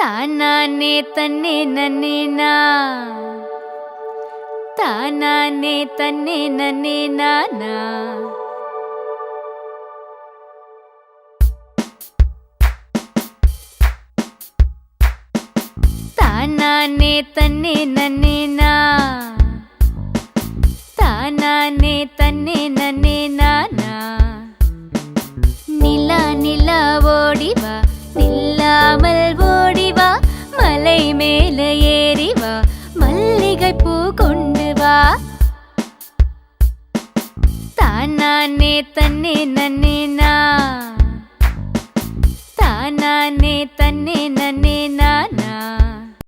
ತಾನಾನೆ ತನ್ನೆ ನನ್ನೇನಾ ತಾನಾನೆ ತನ್ನೆ ನನ್ನೇ ನಾನಾ ತಾನಾನೆ ತನ್ನೆ ನನ್ನೇನಾ ತಾನಾನೆ ತನ್ನೆ ನನ್ನೇ ನಾನಾ நிலா நிலா ஓடிவா நில்லாமல் ஓடிவா மலை மேல ஏறிவா மல்லிகை பூ கொண்டு வா தானானே தன்னே நன்னேனா தானானே தன்னே நன்னேனா